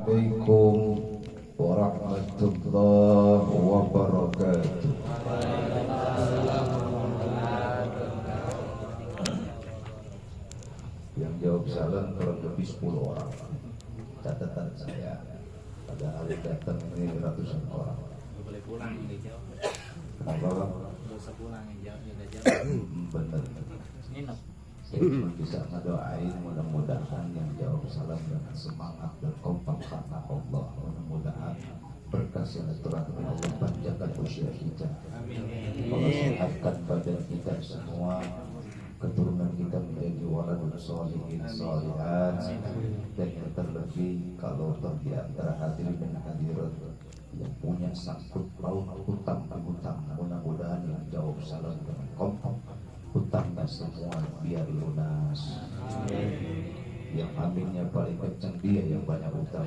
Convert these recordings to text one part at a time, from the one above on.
Assalamualaikum warahmatullahi wabarakatuh. Yang jawab salam kurang lebih 10 orang. Catatan saya pada hari datang ini ratusan orang. Boleh pulang yang dijawab. Kenapa? Gak usah pulang yang jawab. Benar. Nino. Saya cuma bisa ngedoain mudah-mudahan yang jawab salam dengan semangat dan kompak karena Allah. Mudah-mudahan berkah silaturahmi Allah panjangkan usia kita. Allah sehatkan badan kita semua, keturunan kita menjadi waladun sholihin sholihat, dan yang terlebih kalau di antara hadirin dan hadirat yang punya sangkut paut hutang piutang, mudah-mudahan yang jawab salam dengan kompak hutangnya semua biar lunas. Yang aminnya paling kencang dia yang banyak hutang.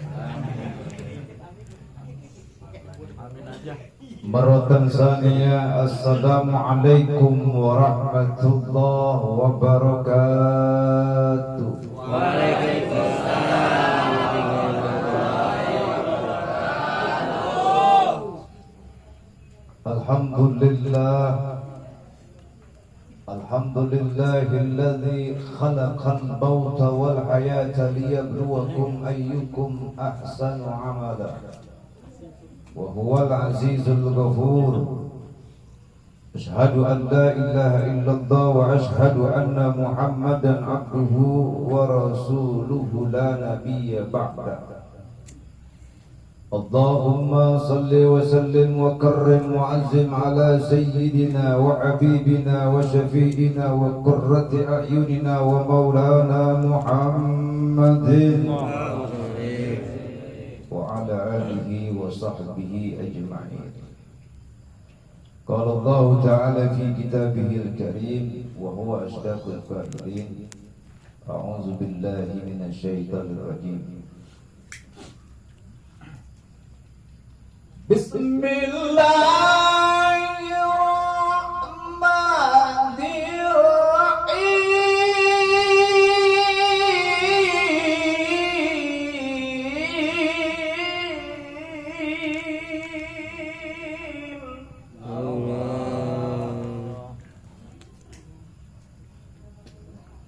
Amin aja. Maratan saniyah, assalamualaikum warahmatullahi wabarakatuh. Waalaikumsalam warahmatullahi wabarakatuh. Alhamdulillah. Alhamdulillahilladzi khalaqal mauta wal hayata liyabluwakum ayyukum ahsanu amala. Wa huwal azizul ghafur. Asyhadu an la ilaha illallah wa asyhadu anna Muhammadan abduhu wa rasuluhu la nabiyya ba'da. Allahumma salli wa sallim wa karrim wa azim ala sayyidina wa habibina wa syafi'ina wa qurrati a'yunina wa maulana Muhammadin wa ala alihi wa sahbihi ajma'in. Qala Allah ta'ala fi kitabihil karim wa huwa asdaqul qa'ilin. A'udzu billahi minasy syaithanir rajim. Bismillahirrahmanirrahim.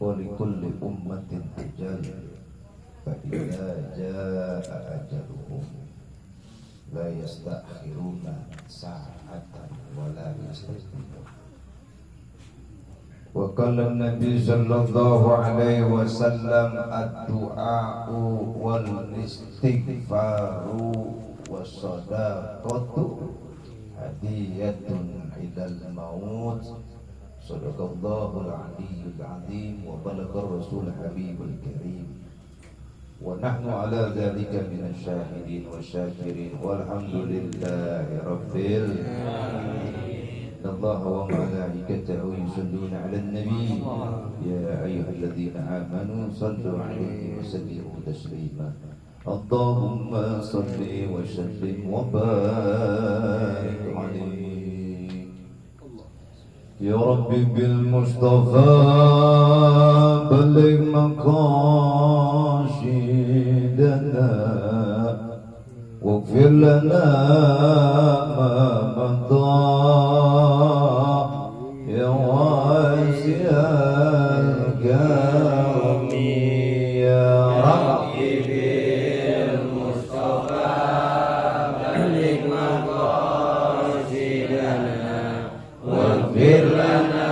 Wa likulli ummatin ajal fa idza jaa ajaluhum la yastakhiruna sa'atan wa la yastaqdimun. Wa qala an-nabi sallallahu alaihi wasallam ad-du'a'u wal istighfaru was-sadaqatu hadiyatun ilal maut. Sadaqallahul aliyyul azim wa balagha rasul habibul karim. Wa nahnu ala dzalika minasy syahidin wasyakirin walhamdulillahi rabbil alamin. Innallaha wa malaikatahu yusholluna 'alan nabi ya ayyuhalladzina amanu shallu 'alaihi wa sallimu taslima. Allahumma shalli wa sallim wa barik 'alaihi. Ya Rabbi bil Mustafa balligh maqasidana waghfir lana ma madha ya wasi'al karami ya Rabbi bil Mustafa balligh maqasidana waghfir lana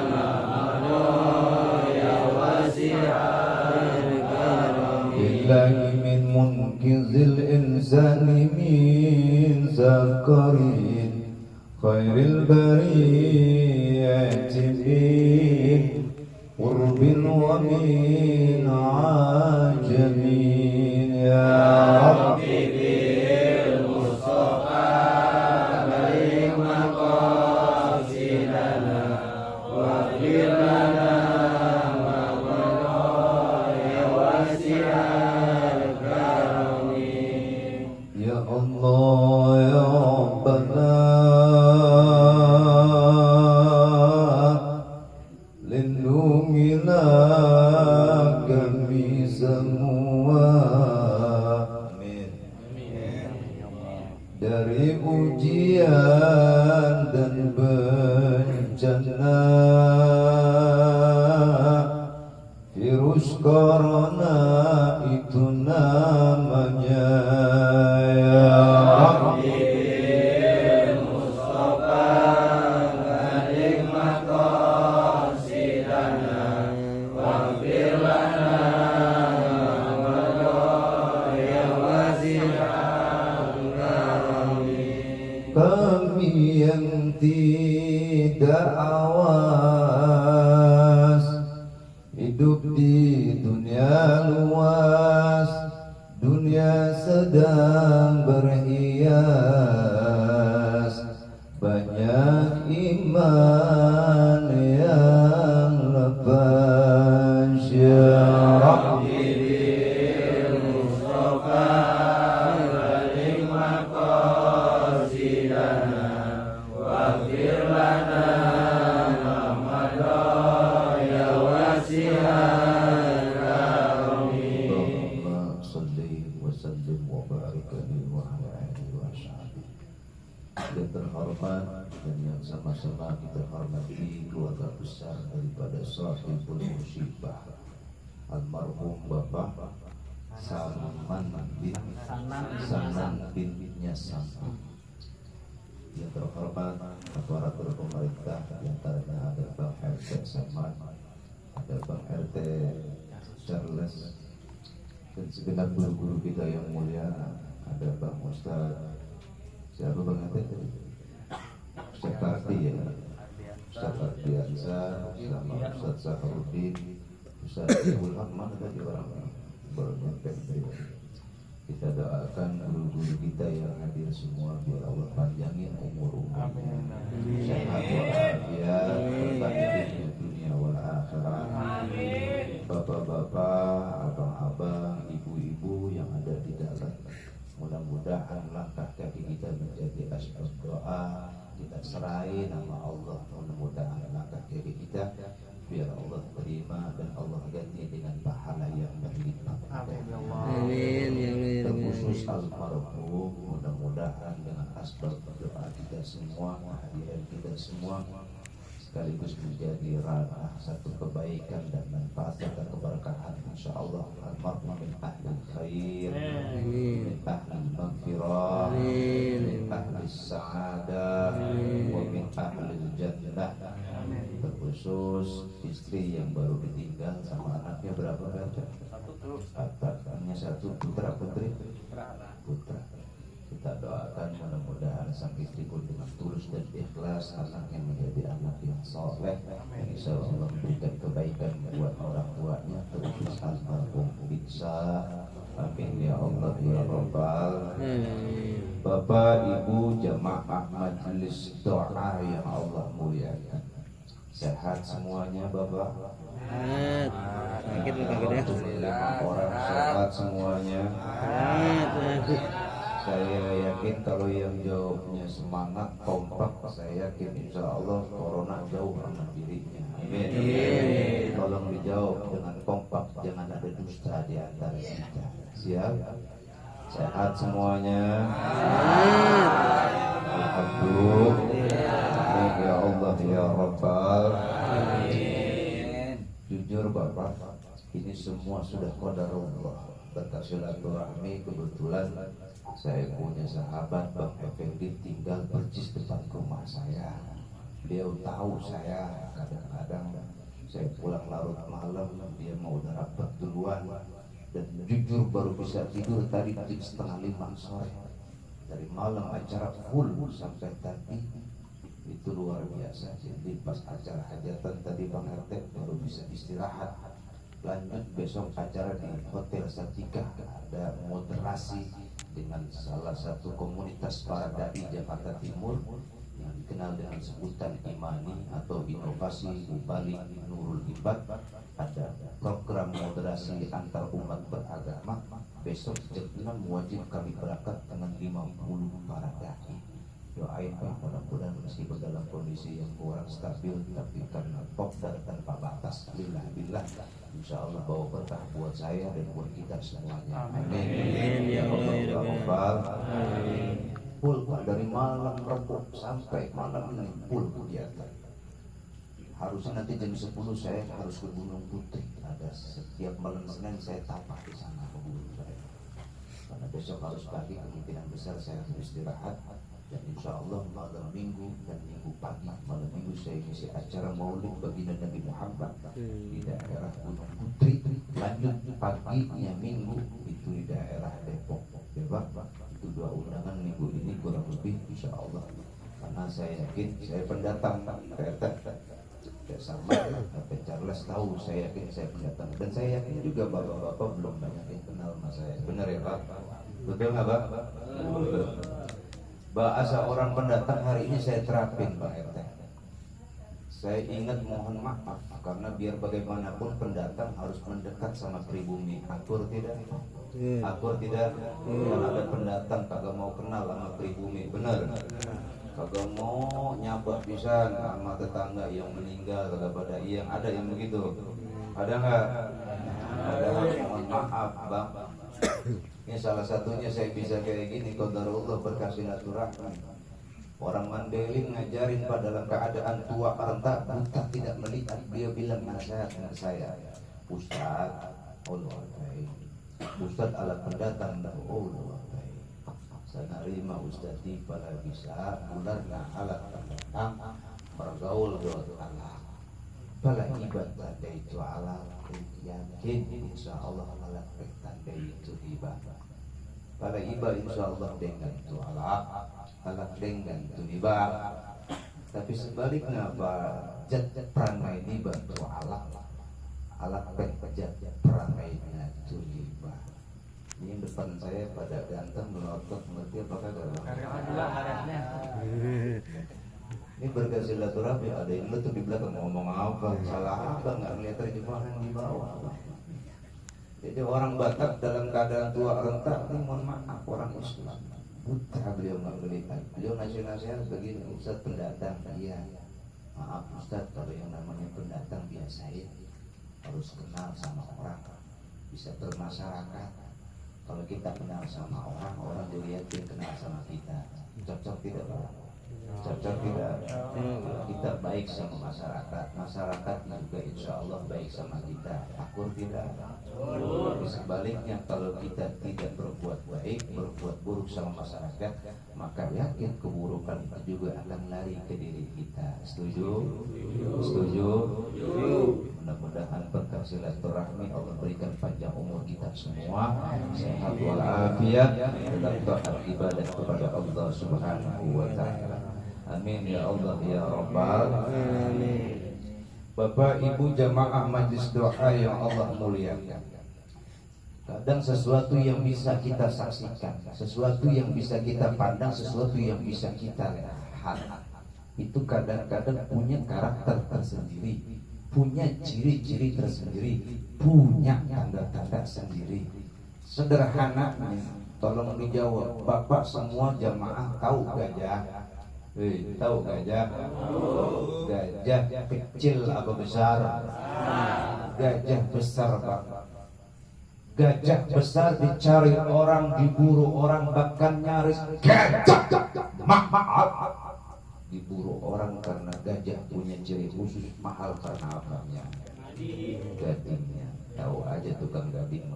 ma madha ya wasi'al karami. Billahi min munkizil insani min zakarin khairil bariyati min qurbin wa min ajamin ya Rabbi bil Mustafa balligh maqasidana waghfir lana ma madha ya wasi'al karami. Ya Allah ya Rabbana lindungilah kami semua dari ujian dan bencana. Virus corona itu namanya, ya Rabbi. Kami yang tidak awas, hidup di dunia luas, dunia sedang berhias, banyak iman yang lepas, ya Rabbi. Yang terhormat dan yang sama-sama kita hormati keluarga besar daripada Sahibul Musibah almarhum Bapak Saman bin Nyasam. Yang terhormat aparatur pemerintah, di antaranya ada Bang RT Saman, ada Bang RT Charles, dan segenap guru-guru kita yang mulia, ada Bang Ustaz, siapa Bang RT tadi? Ustaz Karti ya, Ustaz Ardiansa, sama Ustaz Saharudin, Ustaz Ibu Ahmad tadi orang baru nyampe. Kita doakan guru-guru kita yang hadir semua, biar Allah panjangin umur-umurnya, sehat walafiat, berkah di dunia wal akhirat. Bapak-bapak, abang-abang, ibu-ibu yang ada di dalam, mudah-mudahan langkah kaki kita menjadi asbab doa. Kita serahin nama Allah, mudah-mudahan langkah kaki kita biar Allah terima dan Allah ganti dengan pahala yang berlipat. Amin. Terkhusus almarhum, mudah-mudahan dengan asbab doa kita semua, kehadiran kita semua sekaligus menjadi ranah satu kebaikan dan manfaat serta keberkahan. Insyaallah almarhum min ahli khair, min ahli maghfirah, min ahli sa'adah, wa min ahli jannah. Terkhusus istri yang baru ditinggal sama anaknya berapa baca? Anaknya satu, putra putri? Putra. Kita doakan mudah-mudahan sang istri pun dengan tulus dan ikhlas anaknya menjadi anak yang soleh, yang insya Allah memberikan kebaikan buat orang tuanya, terus almarhum bisa. Amin ya Allah ya Rabbal. Bapak Ibu jamaah majelis doa yang Allah muliakan, sehat semuanya Bapak? Alhamdulillah orang sehat semuanya. Saya yakin kalau yang jawabnya semangat, kompak, saya yakin insya Allah corona jauh sama dirinya. Amin. Tolong dijawab dengan kompak, jangan ada dusta di antara kita. Siap? Sehat semuanya. Alhamdulillah. Ya Allah ya Rabbal. Jujur Bapak, ini semua sudah qadarullah. Berkat silaturahmi kebetulan saya punya sahabat Bang Effendi tinggal persis depan rumah saya. Dia tahu saya kadang-kadang saya pulang larut malam, dia mau udah rapat duluan. Dan jujur baru bisa tidur tadi jam 4:30 sore. Dari malam acara full sampai tadi, itu luar biasa. Jadi pas acara hajatan tadi Bang RT baru bisa istirahat. Lanjut besok acara di Hotel Satika, ada moderasi dengan salah satu komunitas para dai Jakarta Timur yang dikenal dengan sebutan Imani atau Inovasi Ubali Nurul Ibad. Ada program moderasi antar umat beragama. Besok jam 6 wajib kami berangkat dengan 50 para dai. Doain Pak, mudah-mudahan meskipun dalam kondisi yang kurang stabil, tapi karena dan tanpa batas, billah insya Allah bawa berkah buat saya dan buat kita semuanya. Amin. Ya Allah ya Rabbal. full Pak, dari malam Rebo sampai malam ini full kegiatan. Harusnya nanti jam 10 saya harus ke Gunung Putri. Ada setiap malam Senin saya tapak di sana ke gunung saya. Karena besok harus pagi kemungkinan besar saya harus istirahat. Dan insya Allah malam minggu dan minggu pagi, malam minggu saya isi acara maulid baginda Nabi Muhammad di daerah Gunung Putri. Lanjut paginya minggu itu di daerah Depok. Itu 2 undangan minggu ini kurang lebih insya Allah. Karena saya yakin saya pendatang tidak sama Pak Charles tahu, saya yakin saya pendatang, dan saya yakin juga bapak-bapak belum banyak yang kenal sama saya. Benar ya Pak? Betul nggak Pak? Betul. Bahasa orang pendatang hari ini saya terapin Pak RT. Saya ingat mohon maaf karena biar bagaimanapun pendatang harus mendekat sama pribumi. Akur tidak? Akur tidak? Kalau ada pendatang kagak mau kenal sama pribumi, benar? Kagak mau nyabak pisan sama tetangga yang meninggal, kagak pada yang ada yang begitu. Ada nggak? Ada. Mohon maaf Bang. Ini salah satunya saya bisa kayak gini qadarullah berkah silaturahmi. Orang Mandailing ngajarin Pak dalam keadaan tua renta buta tidak melihat, dia bilang nasihat dengan saya, Ustaz, Allah baik. Ustaz ala pendatang dah Allah baik. Saya nerima Ustaz di pada bisa bulanna ala pendatang bergaul dengan Allah. Bala ibadah itu ala yakin insya Allah ala tanda itu ibadah. Bala ibadah insya Allah dengan itu ala dengan itu ibadah. Tapi sebaliknya Pak jat perangai ibadah itu ala pejat perangainya itu ibadah. Ini depan saya pada ganteng melotot, mengerti apakah ini berkah silaturahmi. Ada yang letup di belakang ngomong apa, salah apa, nggak melihat terjemahan di bawah. Jadi orang Batak dalam keadaan tua renta ini mohon maaf orang Islam buta, beliau nggak melihat. Beliau nasihat begini, Ustaz pendatang, iya maaf Ustaz, kalau yang namanya pendatang biasain harus kenal sama orang, bisa bermasyarakat. Kalau kita kenal sama orang, orang dilihatin kenal sama kita. Cocok tidak Pak? Cocok tidak? Kita baik sama masyarakat, masyarakat juga insya Allah baik sama kita. Akur tidak? Tapi sebaliknya kalau kita tidak berbuat baik, berbuat buruk sama masyarakat, maka yakin keburukan itu juga akan lari ke diri kita. Setuju? Setuju? Mudah-mudahan berkah silaturahmi Allah berikan panjang umur kita semua, sehat walafiat dalam taat ibadah kepada Allah Subhanahu wa taala. Amin ya Allah ya Rabbal alamin. Bapak Ibu jamaah majlis doa yang Allah muliakan. Kadang sesuatu yang bisa kita saksikan, sesuatu yang bisa kita pandang, sesuatu yang bisa kita lihat, itu kadang-kadang punya karakter tersendiri, punya ciri-ciri tersendiri, punya tanda-tanda sendiri. Sederhananya, tolong dijawab, Bapak semua jamaah tahu gajah? Tahu gajah? Gajah kecil apa besar? Gajah besar Pak. Gajah besar dicari orang, diburu orang, bahkan nyaris gajah maaf diburu orang karena gajah punya ciri khusus mahal karena apanya? Gadingnya. Tahu aja tukang gading.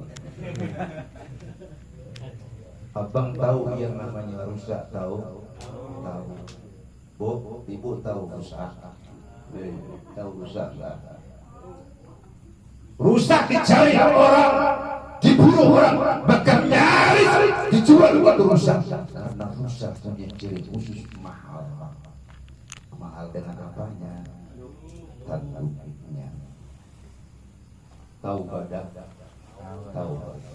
Abang tahu yang namanya rusak? Tahu? Tahu. Bu, ibu tahu rusak? Tahu rusak nggak? Rusak dicari orang, diburu orang, bahkan nyaris dijual buat rusak. Karena rusak punya ciri khusus mahal. Mahal dengan apanya? Tanduknya. Tahu badak? Tahu badak.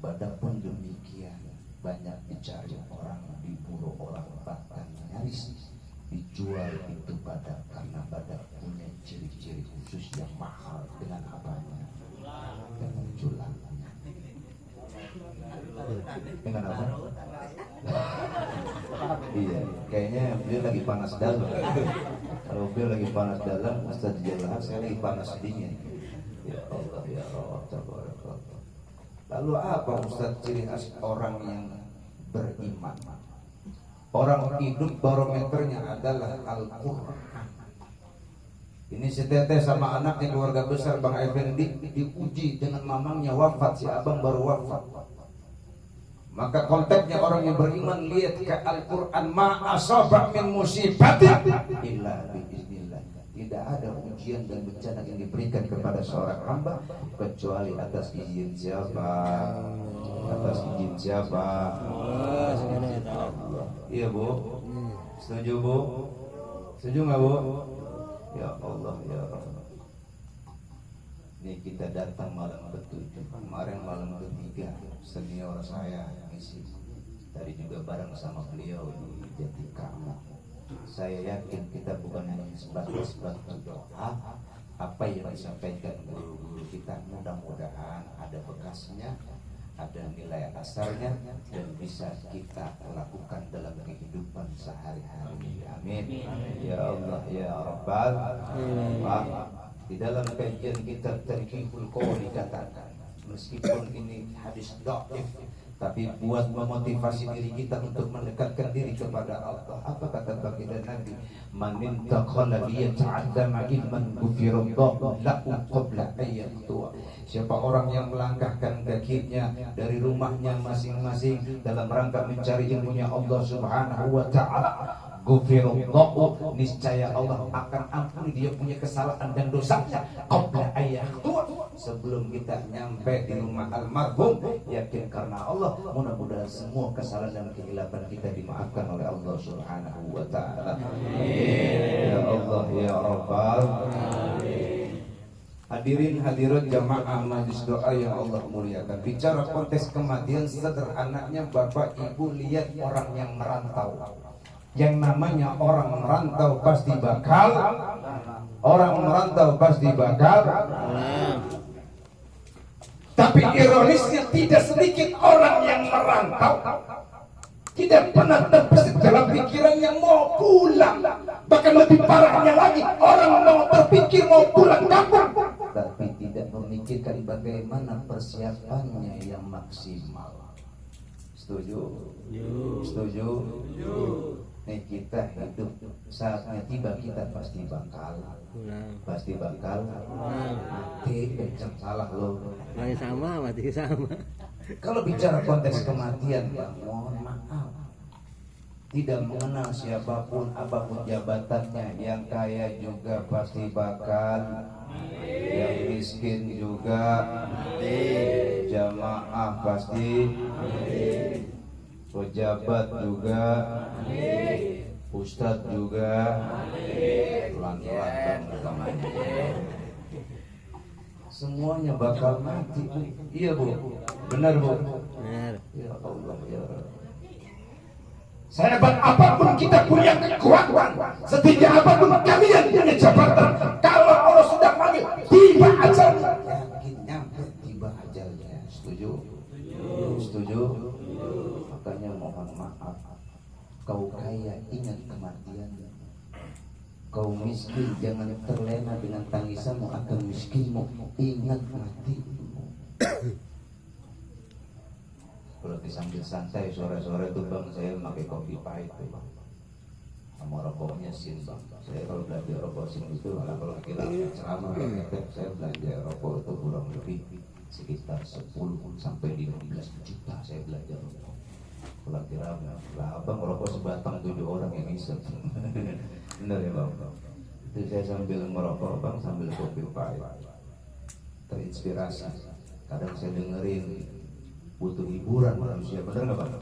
Badak pun demikian, banyak dicari orang, diburu orang, bahkan nyaris dijual itu badak karena badak punya ciri-ciri khusus yang mahal. Dengan apanya? Dengan julangnya. Dengan apa? Iya, kayaknya beliau lagi panas dalam. Kalau beliau lagi panas dalam, Ustaz Jalan, saya lagi panas dingin. Ya Allah, ya Allah. Lalu apa Ustaz ciri khas orang yang beriman? Orang hidup barometernya adalah Al-Quran. Ini si teteh sama anaknya keluarga besar Bang Effendi diuji dengan mamangnya wafat, si abang baru wafat. Maka konteksnya orang yang beriman lihat ke Al-Quran, ma asaba min musibatin illa biiznillah. Tidak ada ujian dan bencana yang diberikan kepada seorang hamba kecuali atas izin siapa? Atas izin siapa? Allah. Iya Bu? Setuju Bu? Setuju nggak Bu? Ya Allah ya Rabb. Ini kita datang malam ke-7, kemarin malam ke-3 senior saya ngisi. Tadi juga bareng sama beliau di Jatikama. Saya yakin kita bukan hanya sebatas doa, apa yang disampaikan guru-guru kita mudah-mudahan ada bekasnya, ada nilai asarnya, dan bisa kita lakukan dalam kehidupan sehari-hari. Amin. Ya Allah ya Rabbal Alamin. Di dalam kajian kita Tarikul Qaul dikatakan, meskipun ini hadis dhaif, tapi buat memotivasi diri kita untuk mendekatkan diri kepada Allah. Apa kata baginda Nabi? Man intaqala liyata'allama ilman ghufirallahu lahu qabla ayyatuwa. Siapa orang yang melangkahkan kakinya dari rumahnya masing-masing dalam rangka mencari ilmunya Allah Subhanahu wa taala, ghufirallahu, niscaya Allah akan ampuni dia punya kesalahan dan dosanya qabla ayyatuwa, sebelum kita nyampe di rumah almarhum. Yakin karena Allah, mudah-mudahan semua kesalahan dan kehilapan kita dimaafkan oleh Allah Subhanahu wa taala. Ya Allah ya Rabbal Alamin. Hadirin hadirat jamaah majlis doa yang Allah muliakan. Bicara konteks kematian, sederhananya Bapak Ibu lihat orang yang merantau. Yang namanya orang merantau pasti bakal, orang merantau pasti bakal. Tapi ironisnya tidak sedikit orang yang merantau tidak pernah terbesit dalam pikiran yang mau pulang. Bahkan lebih parahnya lagi, orang mau terpikir mau pulang kampung, tapi tidak memikirkan bagaimana persiapannya yang maksimal. Setuju? Setuju? Nih kita hidup, saatnya tiba kita pasti bakal mati. Kencang salah lo. Mati sama. Kalau bicara konteks kematian, ya mohon maaf, tidak mengenal siapapun apapun jabatannya. Yang kaya juga pasti bakal, yang miskin juga, jamaah pasti, pejabat juga, ustadz juga, pelan-pelan namanya. Semuanya bakal mati. Iya Bu, benar Bu. Benar. Ya Allah ya Rabb. Sehebat apapun kita punya kekuatan, setinggi apapun kalian punya jabatan, kalau Allah sudah panggil, tiba ajalnya. Yakin nyampe tiba ajalnya. Setuju? Setuju? Makanya mohon maaf, kau kaya ingat kematian, kau miskin jangan terlena dengan tangisanmu akan miskinmu, ingat matimu. Kalau disambil santai sore-sore tuh Bang, saya pakai kopi pahit tuh Bang, sama rokoknya sin Bang. Saya kalau belajar rokok sin itu, kalau laki-laki ceramah saya belajar rokok itu kurang lebih sekitar 10 sampai 15 juta saya belajar rokok. Kalau kira-kira abang rokok sebatang 7 orang yang isep. Bener ya Bang? Itu saya sambil merokok Bang, sambil kopi pahit, terinspirasi. Kadang saya dengerin, butuh hiburan manusia, benar nggak Bang?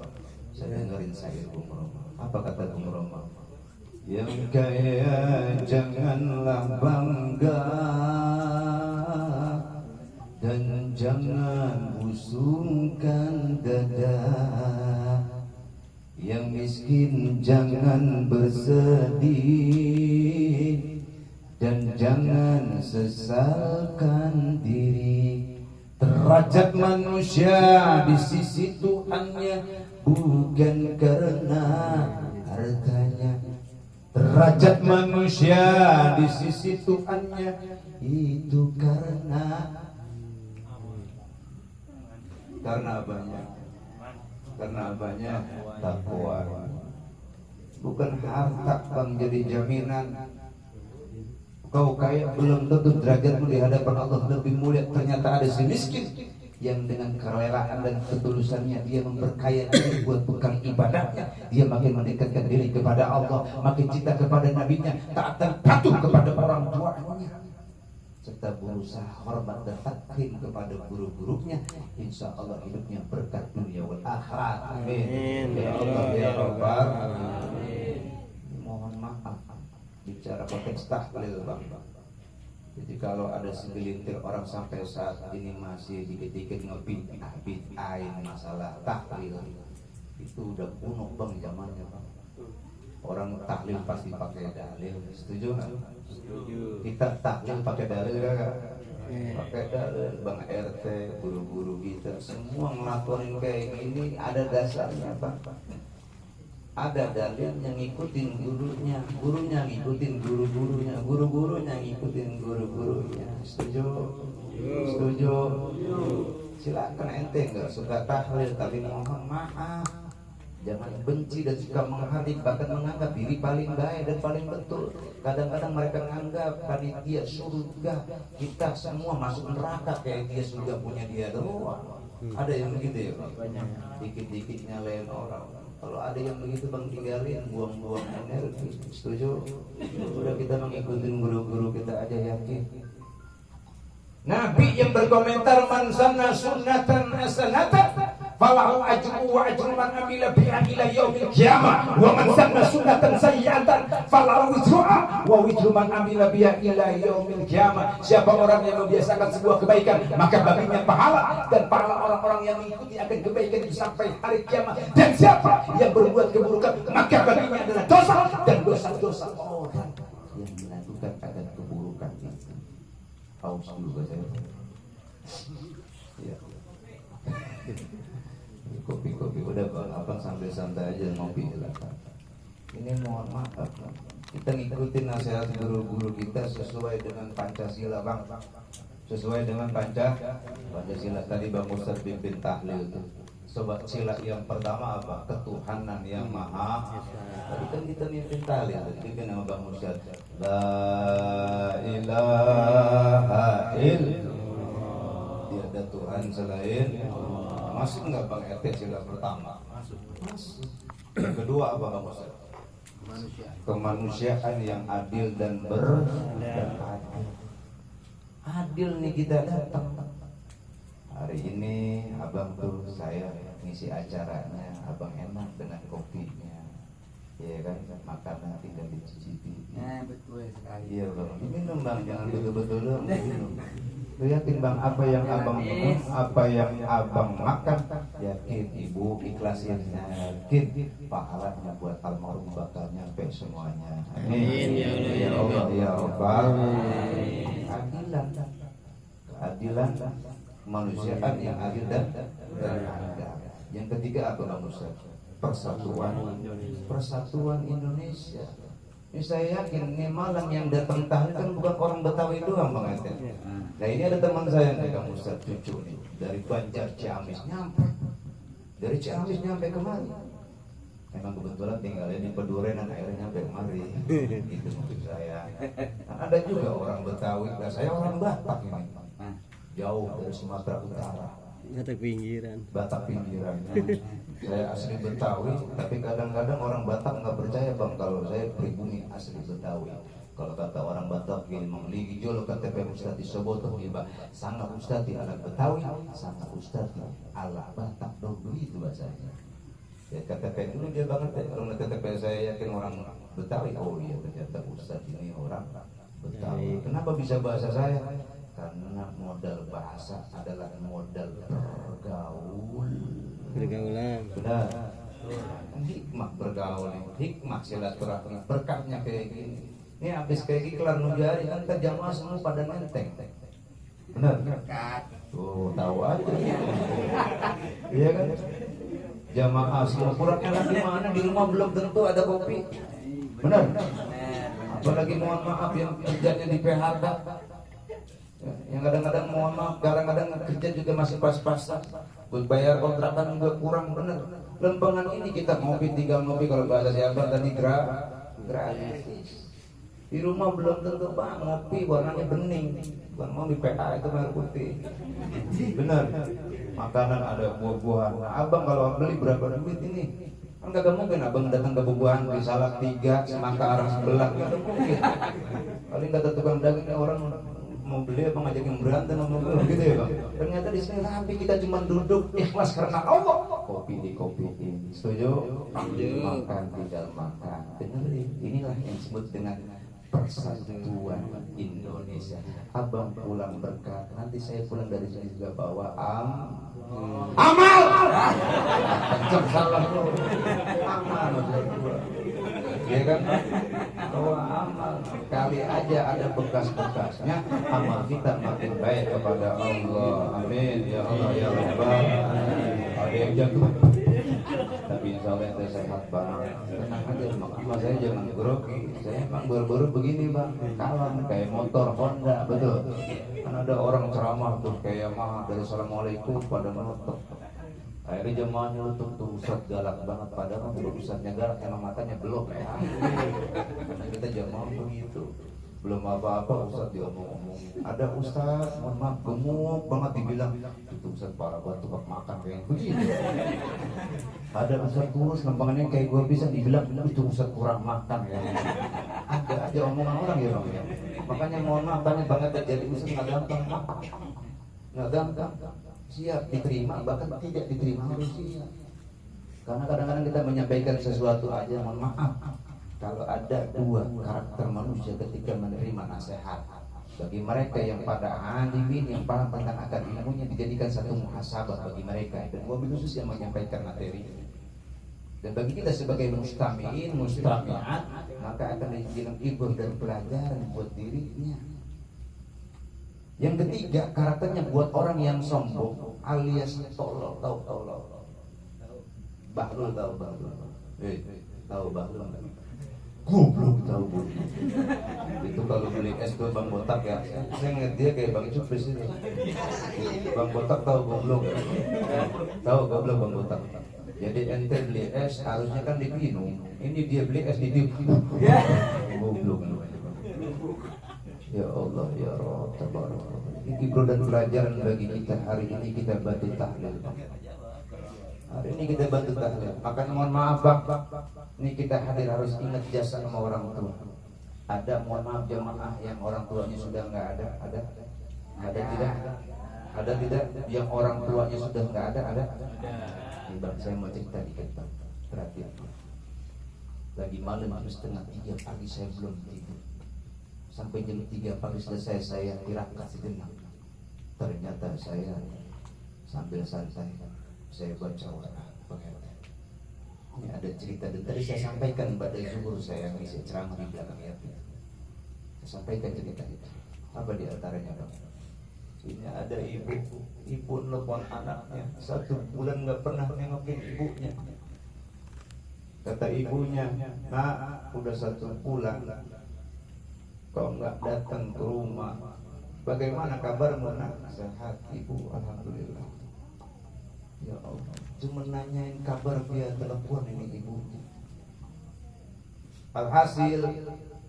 Saya dengerin syair Bung Roma. Apa kata Bung Roma? Yang kaya janganlah bangga dan jangan busungkan dada, yang miskin jangan bersedih dan jangan sesalkan diri. Derajat manusia di sisi Tuhannya bukan karena hartanya. Derajat manusia di sisi Tuhannya itu karena apanya? Karena apanya? Takwa. bukan harta bang jadi jaminan. Kau kaya belum tentu derajatmu di hadapan Allah lebih mulia. Ternyata ada si miskin yang dengan kerelaan dan ketulusannya dia memperkaya diri buat bekal ibadahnya, dia makin mendekatkan diri kepada Allah, makin cinta kepada nabinya, taat dan patuh kepada orang tuanya, serta berusaha hormat dan taklim kepada guru-gurunya. Insya Allah hidupnya berkah dunia wal akhirat. Amin. Ya Allah ya Rabbal alamin. Mohon maaf bicara konteks tahlil bang. Jadi kalau ada segelintir orang sampai saat ini masih dikit-dikit ngebid'ahin masalah tahlil, itu udah kuno bang zamannya bang. Orang tahlil pasti pakai dalil, setuju nggak? Setuju. Kita tahlil pakai dalil gak? Pakai dalil. Bang RT, guru-guru kita semua ngelakuin kayak gini ada dasarnya bang. Ada dalil yang ngikutin gurunya, gurunya ngikutin guru-gurunya, guru-gurunya ngikutin guru-gurunya. Setuju? Setuju? Silakan ente nggak suka tahlil tapi mohon maaf, jangan benci dan suka menghardik, bahkan menganggap diri paling baik dan paling betul. Kadang-kadang mereka menganggap panitia surga, kita semua masuk neraka kayak dia surga punya dia doang. Ada yang begitu ya bang? Dikit-dikit nyalain orang. Kalau ada yang begitu bang tinggalin, buang-buang energi. Setuju? Udah kita mengikuti guru-guru kita aja, yakin. Nabi yang berkomentar man sanna sunnatan hasanatan falahu ajru wa ajru man amila biha ila yaumil qiyamah wa man sanna sunnatan sayyi'atan falahu wizruha wa wizru man amila biha ila yaumil qiyamah. Siapa orang yang membiasakan sebuah kebaikan maka baginya pahala dan pahala orang-orang yang mengikuti akan kebaikan itu sampai hari kiamat. Dan siapa yang berbuat keburukan maka baginya adalah dosa dan dosa-dosa orang yang melakukan akan keburukan itu. Haus dulu saya. Ya. Kopi-kopi udah bang, abang sambil santai aja ngopi lah. Ini mohon maaf bang. Kita ngikutin nasihat guru-guru kita sesuai dengan Pancasila bang. Sesuai dengan Pancasila tadi bang Ustaz pimpin tahlil itu. Sobat sila yang pertama apa? Ketuhanan yang maha. Tadi kan kita mimpin tahlil, pimpin nama bang Ustaz. La ilaha illallah. Tiada Tuhan selain. Masuk nggak bang RT sila pertama? Masuk. Yang kedua apa bang Ustaz? Kemanusiaan yang adil dan beradil. Adil nih kita datang. Hari ini abang tuh saya ngisi acaranya, abang enak dengan kopinya, ya kan, makanan tinggal dicicipi. Nah betul sekali. Iya bang, minum bang, jangan betul-betul dong. Minum. Lu yakin bang apa yang abang minum, apa yang abang makan, yakin ibu ikhlasin, yakin pahalanya buat almarhum bakal nyampe semuanya. Amin. Ya Allah ya Allah. Keadilan, keadilan. Kemanusiaan yang adil dan beradab. Yang ketiga apa bang Ustaz? Persatuan Indonesia. Ini saya yakin ini Malang yang datang tahlil kan bukan orang Betawi doang bang Eten. Nah ini ada teman saya nih bang Ustaz cucu nih dari Banjar Ciamis nyampe, dari Ciamis nyampe kemari. Memang kebetulan tinggalnya di Peduren dan akhirnya nyampe kemari. Itu maksud saya. Nah, ada juga orang Betawi, nah, saya orang Batak ini. Jauh dari Sumatera Utara, Batak pinggiran. Batak pinggiran. Saya asli Betawi, tapi kadang-kadang orang Batak nggak percaya bang kalau saya pribumi asli Betawi. Kalau kata orang Batak gini, mengligi jolo KTP Ustaz di Soboto, iba sangat Ustaz di anak Betawi, sangat Ustaz di ala Batak dong, begitu bahasanya. Ya KTP dulu dia banget ya. Kalau KTP saya yakin orang Betawi, oh iya ternyata Ustaz ini orang Betawi. Kenapa bisa bahasa saya? Karena modal bahasa adalah modal Pergaulan. benar, hikmah bergaul, hikmah silaturahmi, berkahnya kayak gini. Ini habis kayak iklan nujari kan kita jamaah semua pada nenteng, benar? Tuh tahu aja, iya kan? Jamaah semua kurangnya lagi mana di rumah belum tentu ada kopi, benar? Apalagi mohon maaf yang kerjanya di PHK. Yang kadang-kadang mohon maaf, kadang-kadang kerja juga masih pas-pasan. buat bayar kontrakan juga kurang bener. Lempengan ini kita ngopi, tinggal ngopi, kalau bahasa siapa tadi gratis. Di rumah belum tentu bang ngopi warnanya bening, bukan mau di PA itu merah putih. Bener. Makanan ada buah-buahan. Nah, abang kalau beli berapa duit ini? Kan kagak mungkin abang datang ke buah-buahan di salak 3 semangka arah sebelah, kagak mungkin. Paling kata tukang dagingnya orang mau beli apa ngajakin berantem sama gue gitu ya bang. Ternyata di sini rapi, kita cuma duduk ikhlas karena Allah. Kopi di kopi ini, setuju? Makan tidak makan, dengerin. Inilah yang disebut dengan persatuan Indonesia. Abang pulang berkah, nanti saya pulang dari sini juga bawa amal. Kenceng salah lo. Amal ya kan? Bawa amal. Kali aja ada bekas-bekasnya, amal kita makin baik kepada Allah. Amin ya Allah ya Rabbal. Ada yang jatuh. Tapi insya Allah saya sehat bang. Tenang aja mas, saya jangan grogi. Saya emang baru-baru begini bang, kalem kayak motor Honda, betul. Kan ada orang ceramah tuh kayak mah dari assalamualaikum pada menutup. Akhirnya jemaahnya tuh Ustadz galak banget, padahal belum Ustadznya galak, emang matanya belum ya. Karena kita jemaah begitu. Belum apa-apa Ustadz diomong-omong. Ada Ustadz, mohon maaf, gemuk banget dibilang itu Ustadz parah banget tukang makan kayak begitu. Ada Ustadz kurus, lempangannya kayak gue bisa dibilang itu Ustadz kurang makan ya. Ada aja omongan orang ya bang ya. Makanya mohon maaf banyak banget jadi Ustadz nggak gampang, nggak gampang. Siap diterima, bahkan tidak diterima harus siap. Karena kadang-kadang kita menyampaikan sesuatu aja, mohon maaf. Kalau ada dua karakter manusia ketika menerima nasihat, bagi mereka yang pada alimin, yang paham tentang akar ilmunya, dijadikan satu muhasabah bagi mereka, dan mobil khusus yang menyampaikan materi. Dan bagi kita sebagai mustami'in, mustami'at, maka akan dijadikan ibrah dan pelajaran buat dirinya. Yang ketiga, karakternya buat orang yang sombong alias tolol, tahu tolol. Bahlul tahu bahlul. Tahu bahlul enggak? Goblok tahu bu. Itu kalau beli es tuh Bang Botak ya. Saya ngeliat dia kayak Bang Cupis itu. Bang Botak tahu goblok ya? Tahu goblok Bang Botak. Jadi ente beli es harusnya kan diminum. Ini dia beli es ditiup. Goblok namanya. Ya Allah ya Rabb tabaraka. Ini bro dan pelajaran bagi kita hari ini, kita bantu tahlil. Hari ini kita bantu tahlil. Makanya mohon maaf bang, ini kita hadir harus ingat jasa sama orang tua. Ada mohon maaf jamaah yang orang tuanya sudah nggak ada, ada tidak? Ada tidak? Yang orang tuanya sudah nggak ada? Ini bang, saya mau cerita dikit bang. Perhatian. Lagi malam jam 2:30 pagi saya belum tidur. Sampai jam 3 pagi selesai saya tirakat sejenak. Ternyata saya sambil santai saya baca Al-Quran. Ini ada cerita dan tadi saya sampaikan pada zuhur saya ngisi ceramah di belakang ya. Saya sampaikan cerita itu. Apa di antaranya bang? Ini ada ibu nelfon anaknya 1 bulan nggak pernah nengokin ibunya. Kata ibunya, nah udah 1 bulan kau nggak datang ke rumah. Bagaimana kabarmu nak? Sehat ibu, alhamdulillah. Ya Allah, cuma nanyain kabar via telepon ini ibu. Alhasil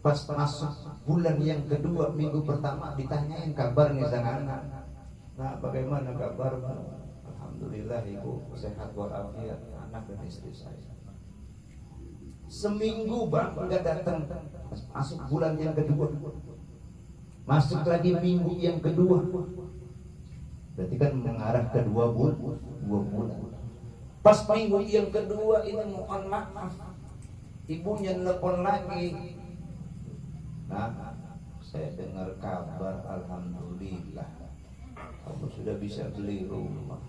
pas masuk bulan yang kedua minggu pertama ditanyain kabarnya sang anak. Nah bagaimana kabarmu? Alhamdulillah ibu sehat walafiat, anak dan istri saya. Seminggu bang nggak datang. Masuk bulan yang kedua, masuk lagi minggu yang kedua. Berarti kan mengarah ke 2 bulan. Pas minggu yang kedua ini mohon maaf, ibunya nelpon lagi. Nah, saya dengar kabar alhamdulillah kamu sudah bisa beli rumah.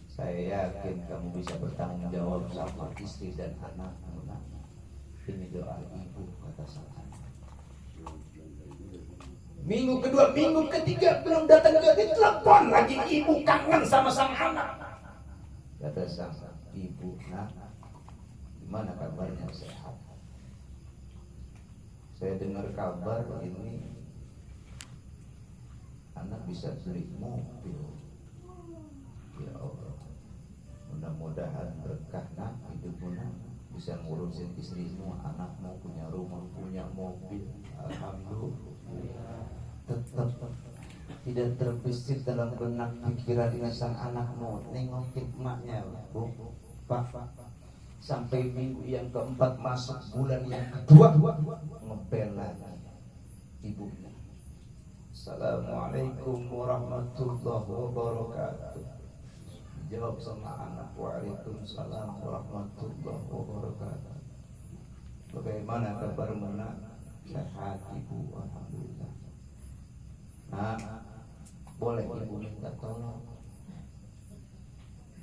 Saya yakin kamu bisa bertanggung jawab sama istri dan anakmu. Ini doa ibu, kata saya. Minggu kedua, minggu ketiga belum datang juga, ditelepon lagi ibu kangen sama sang anak. Kata sang ibu, nah, gimana kabarnya sehat? Saya dengar kabar ini anak bisa beli mobil. Ya Allah, mudah-mudahan berkah nak hidupmu nak, bisa ngurusin istrimu, anakmu, punya rumah, punya mobil. Alhamdulillah. Tetap tidak terbesit dalam benak pikiran sang anakmu nengokin emaknya, Bu, Pak, sampai minggu yang keempat masuk bulan yang kedua ngebel lagi ibunya. Assalamualaikum warahmatullahi wabarakatuh. Jawab sama anak, waalaikumsalam warahmatullahi wabarakatuh. Bagaimana kabarmu nak? Sehat ibu, alhamdulillah. Nah, boleh ibu minta tolong?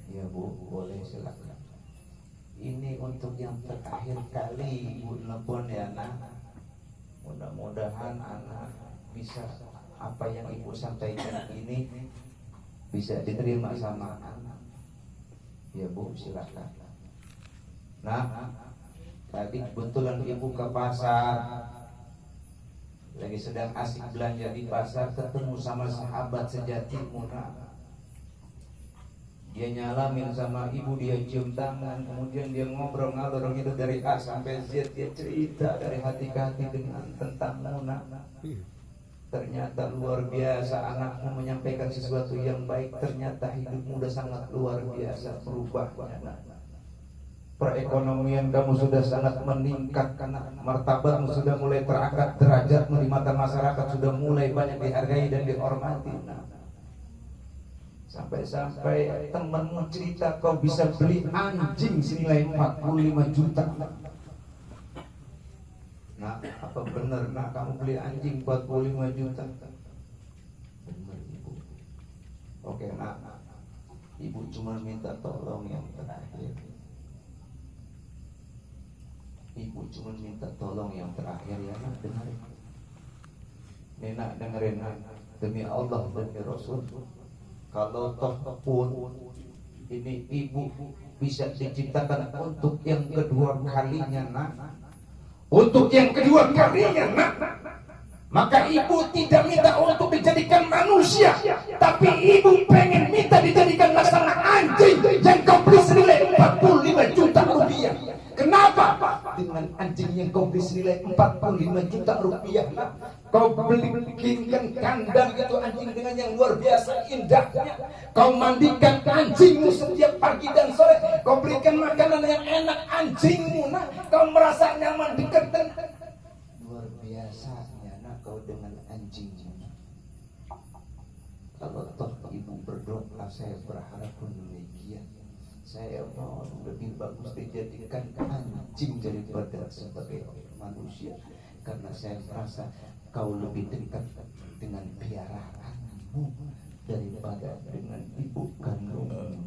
Ya Bu, boleh, silakan. Ini untuk yang terakhir kali ibu nelpon ya nak. Mudah-mudahan anak bisa apa yang ibu sampaikan ini bisa diterima sama anak. Ya Bu, silakan. Nah, tadi kebetulan ibu ke pasar, lagi sedang asik belanja di pasar, ketemu sama sahabat sejatimu nak. Dia nyalamin sama ibu, dia cium tangan, kemudian dia ngobrol ngalor gitu dari A sampai Z, dia cerita dari hati ke hati dengan tentang nak. Ternyata luar biasa anakmu menyampaikan sesuatu yang baik. Ternyata hidupmu udah sangat luar biasa berubahnya nak. Perekonomian kamu sudah sangat meningkat, karena martabatmu sudah mulai terangkat, derajatmu di mata masyarakat sudah mulai banyak dihargai dan dihormati. Sampai-sampai temanmu cerita kau bisa beli anjing senilai 45 juta. Nah, apa benar nak kamu beli anjing 45 juta? Benar ibu. Oke nak, ibu cuma minta tolong yang terakhir. Ibu cuma minta tolong yang terakhir ya nak, dengerin. Nenek dengerin nak, demi Allah demi Rasul, kalau toh pun ini ibu bisa diciptakan untuk yang kedua kalinya nak, untuk yang kedua kalinya nak, maka ibu tidak minta untuk dijadikan manusia, tapi ibu pengen minta dijadikan laksana anjing yang kau beli senilai 45 juta rupiah. Kenapa? Dengan anjing yang kau beli senilai 45 juta rupiah, kau bikinkan kandang itu anjing dengan yang luar biasa indahnya. Kau mandikan anjingmu setiap pagi dan sore. Kau berikan makanan yang enak anjingmu, nah. Kau merasa nyaman dekat dan luar biasanya nak kau dengan anjingmu. Kalau toh ibu berdoa, saya berharap pun demikian. Saya mau lebih bagus dijadikan anjing daripada sebagai manusia, karena saya merasa kau lebih dekat dengan piaraanmu daripada dengan ibu kandungmu.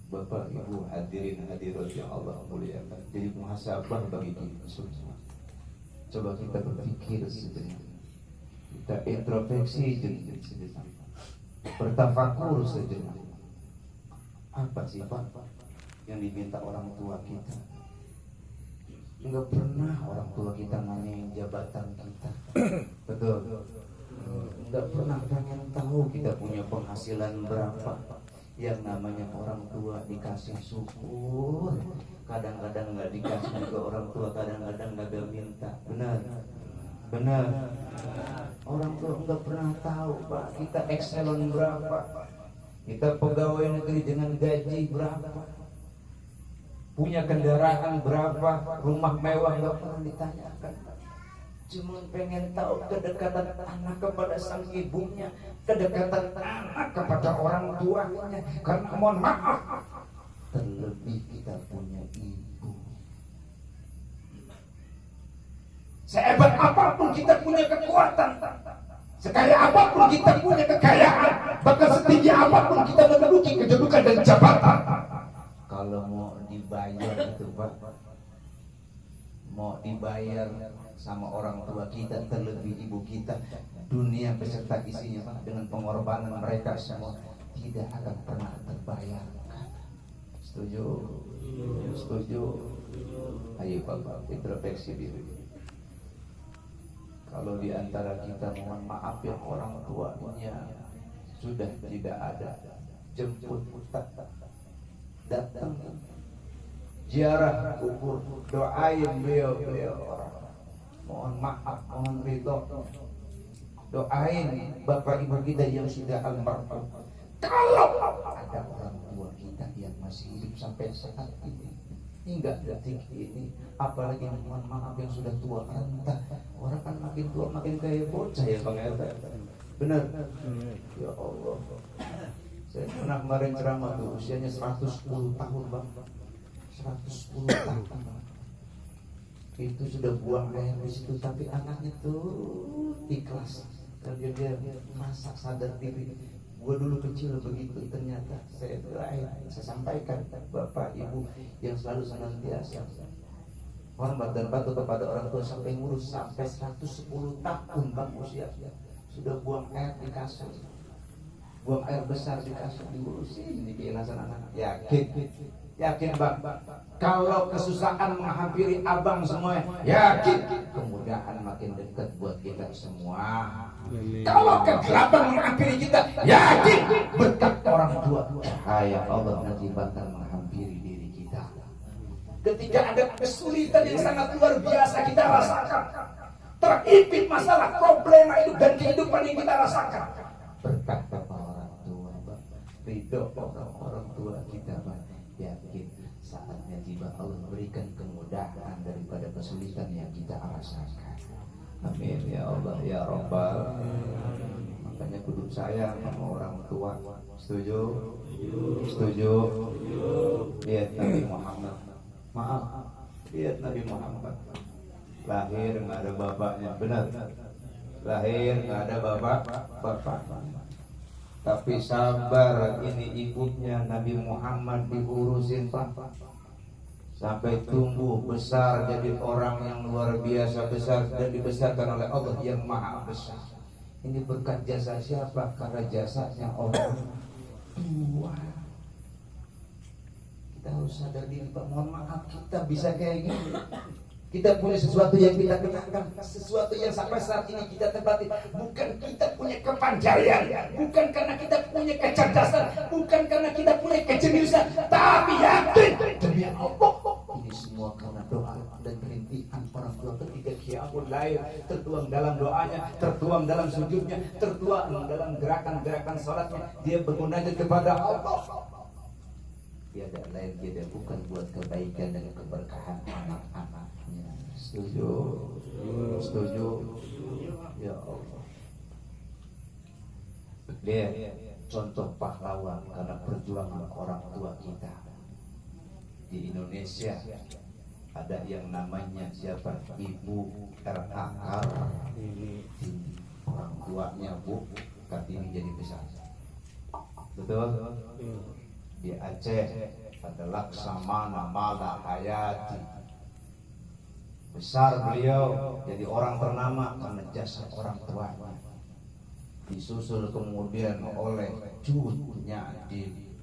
Bapak Ibu hadirin hadirat yang Allah muliakan, jadi muhasabah bagi kita semua. Coba kita berpikir sejenak, kita introspeksi sejenak, bertafakur sejenak. Apa sih Pak yang diminta orang tua kita? Enggak pernah orang tua kita nanyain jabatan kita. Betul. Enggak pernah pengen tahu kita punya penghasilan berapa. Yang namanya orang tua dikasih syukur, kadang-kadang nggak dikasih juga orang tua, kadang-kadang nggak minta. Benar. Benar. Orang tua enggak pernah tahu Pak kita ekselon berapa. Kita pegawai negeri dengan gaji berapa, punya kendaraan berapa, rumah mewah, nggak pernah ditanyakan. Cuma pengen tahu kedekatan anak kepada sang ibunya, kedekatan anak kepada orang tuanya. Karena mohon maaf, terlebih kita punya ibu. Sehebat apapun kita punya kekuatan, sekaya apapun kita punya kekayaan, bahkan setinggi apapun kita menduduki kedudukan dan jabatan, kalau mau dibayar itu Pak, mau dibayar sama orang tua kita, terlebih ibu kita, dunia beserta isinya Pak, dengan pengorbanan mereka semua tidak akan pernah terbayarkan. Setuju? Setuju? Ayo Bapak introspeksi diri. Kalau di antara kita mohon maaf yang orang tuanya sudah tidak ada. Jemput datang, ziarah kubur, doain beliau orang. Mohon maaf, mohon ridho. Doain bapak ibu kita yang sudah almarhum. Kalau ada orang tua kita yang masih hidup sampai saat ini, hingga detik ini, apalagi mohon maaf yang sudah tua renta, orang kan makin tua makin kayak bocah ya Bang RT. Benar? Ya Allah. Saya pernah kemarin ceramah tuh, usianya 110 tahun Bang. 110 tahun. Itu sudah buang air di situ, tapi anaknya tuh ikhlas. Karena dia merasa sadar diri. Gue dulu kecil begitu, ternyata saya sampaikan bapak ibu yang selalu senantiasa hormat dan patuh kepada orang tua sampai ngurus sampai 110 tahun Bang usianya. Sudah buang air di kasur, buang air besar di kasur, diurusin di keikhlasan anak. Yakin Bang, kalau kesusahan menghampiri abang semua, yakin kemudahan makin dekat buat kita semua. Kalau kegelapan menghampiri kita, yakin berkat orang tua, cahaya Allah nanti bakal menghampiri diri kita. Ketika ada kesulitan yang sangat luar biasa kita rasakan, terhimpit masalah, problema hidup dan kehidupan yang kita rasakan, berkat orang tua, ridho orang tua kita, yakin saatnya tiba Allah berikan kemudahan daripada kesulitan yang kita rasakan. Amin ya Allah ya Rabbal. Makanya kudu sayang sama orang tua. Setuju? Setuju? Lihat Nabi Muhammad. Maaf, lihat Nabi Muhammad. Lahir nggak ada bapaknya, benar? Lahir nggak ada bapak. Tapi sabar, ini ibunya Nabi Muhammad diurusin Pak, sampai tumbuh besar jadi orang yang luar biasa besar dan dibesarkan oleh Allah yang maha besar. Ini berkat jasa siapa? Karena jasanya orang tua. Kita harus sadar diri Pak. Mohon maaf kita bisa kayak gini. Kita punya sesuatu yang kita kenangkan, sesuatu yang sampai saat ini kita tempati. Bukan kita punya kepandaian, bukan karena kita punya kecerdasan, bukan karena kita punya kejeniusan, tapi yakin demi Allah ini semua karena doa dan perintihan orang tua ketika Qiyamul Lail, tertuang dalam doanya, tertuang dalam sujudnya, tertuang dalam gerakan-gerakan salatnya. Dia bermunajat kepada Allah. Tiada lain, tiada bukan buat kebaikan dan keberkahan anak-anaknya. Setuju? Setuju? Ya Allah. Lihat contoh pahlawan karena perjuangan orang tua kita. Di Indonesia ada yang namanya siapa? Ibu R.A. Orang tuanya Bu Kartini jadi besar. Betul? Di Aceh ada Laksamana Mala Hayati, besar beliau jadi orang ternama karena jasa orang tuanya. Disusul kemudian oleh Cut Nyadin,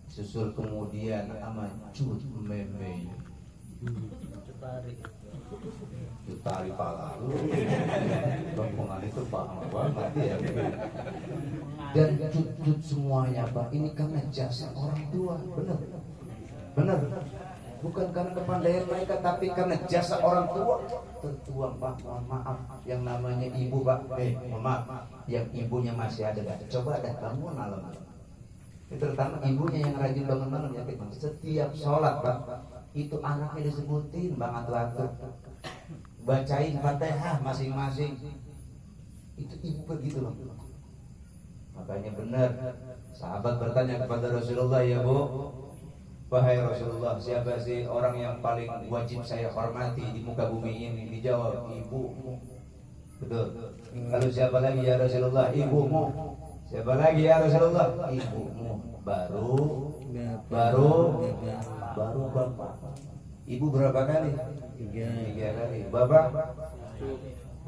disusul kemudian sama Cut Meme, Jutari Palalu. Rombongan itu paham banget ya. Dan cut semuanya Pak, ini karena jasa orang tua. Benar. Bukan karena kepandaian mereka, tapi karena jasa orang tua. Tertuang Pak, mohon maaf, yang namanya ibu Pak, maaf, yang ibunya masih ada gak? Coba ada bangun malam. Terutama ibunya yang rajin bangun malam ya, setiap sholat Pak, itu anaknya disebutin Bang atu-atu, bacain Fatihah masing-masing. Itu ibu begitu loh. Makanya benar sahabat bertanya kepada Rasulullah, ya Bu, wahai Rasulullah, siapa sih orang yang paling wajib saya hormati di muka bumi ini? Dijawab, ibumu. Betul. Lalu siapa lagi ya Rasulullah? Ibumu. Siapa lagi ya Rasulullah? Ibumu. Baru bapak. Ibu berapa kali? Tiga kali.